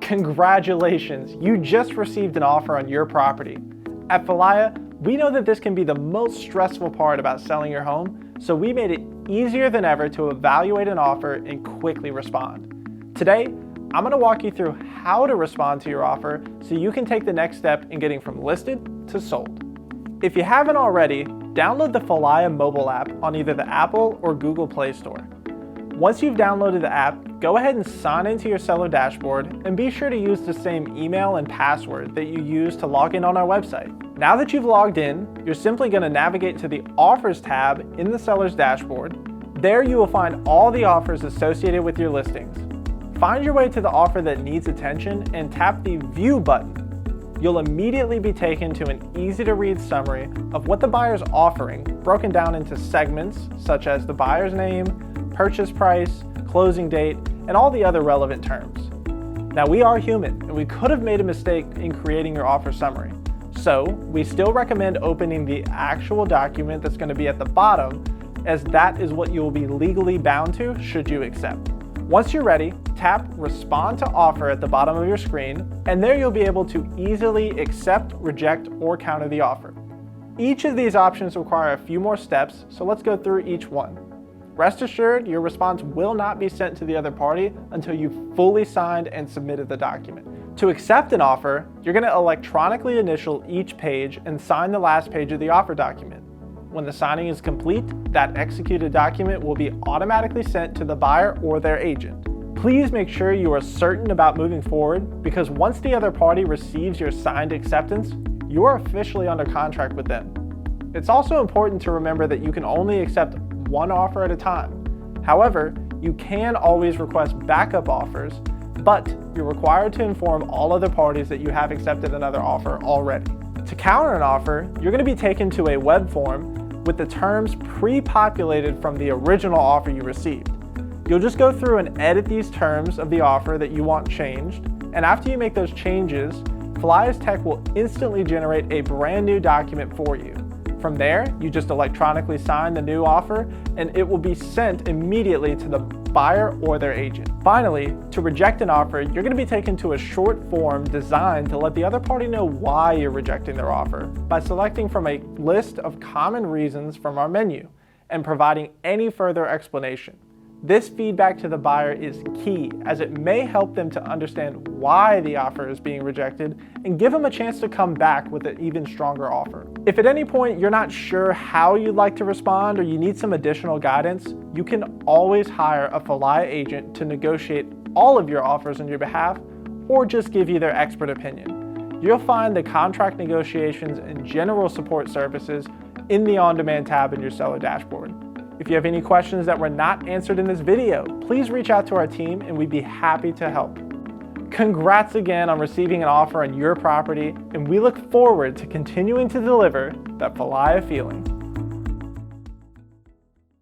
Congratulations, you just received an offer on your property. At Falaya, we know that this can be the most stressful part about selling your home, so we made it easier than ever to evaluate an offer and quickly respond. Today, I'm going to walk you through how to respond to your offer so you can take the next step in getting from listed to sold. If you haven't already, download the Falaya mobile app on either the Apple or Google Play Store. Once you've downloaded the app, go ahead and sign into your seller dashboard and be sure to use the same email and password that you use to log in on our website. Now that you've logged in, you're simply going to navigate to the Offers tab in the seller's dashboard. There you will find all the offers associated with your listings. Find your way to the offer that needs attention and tap the View button. You'll immediately be taken to an easy-to-read summary of what the buyer's offering, broken down into segments such as the buyer's name, purchase price, closing date, and all the other relevant terms. Now, we are human, and we could have made a mistake in creating your offer summary. So, we still recommend opening the actual document that's going to be at the bottom, as that is what you will be legally bound to should you accept. Once you're ready, tap Respond to Offer at the bottom of your screen, and there you'll be able to easily accept, reject, or counter the offer. Each of these options require a few more steps, so let's go through each one. Rest assured, your response will not be sent to the other party until you've fully signed and submitted the document. To accept an offer, you're going to electronically initial each page and sign the last page of the offer document. When the signing is complete, that executed document will be automatically sent to the buyer or their agent. Please make sure you are certain about moving forward, because once the other party receives your signed acceptance, you are officially under contract with them. It's also important to remember that you can only accept one offer at a time. However, you can always request backup offers, but you're required to inform all other parties that you have accepted another offer already. To counter an offer, you're going to be taken to a web form with the terms pre-populated from the original offer you received. You'll just go through and edit these terms of the offer that you want changed, and after you make those changes, Falaya's tech will instantly generate a brand new document for you. From there, you just electronically sign the new offer and it will be sent immediately to the buyer or their agent. Finally, to reject an offer, you're going to be taken to a short form designed to let the other party know why you're rejecting their offer by selecting from a list of common reasons from our menu and providing any further explanation. This feedback to the buyer is key, as it may help them to understand why the offer is being rejected and give them a chance to come back with an even stronger offer. If at any point you're not sure how you'd like to respond or you need some additional guidance, you can always hire a Falaya agent to negotiate all of your offers on your behalf or just give you their expert opinion. You'll find the contract negotiations and general support services in the On-Demand tab in your seller dashboard. If you have any questions that were not answered in this video, please reach out to our team and we'd be happy to help. Congrats again on receiving an offer on your property, and we look forward to continuing to deliver that Falaya feeling.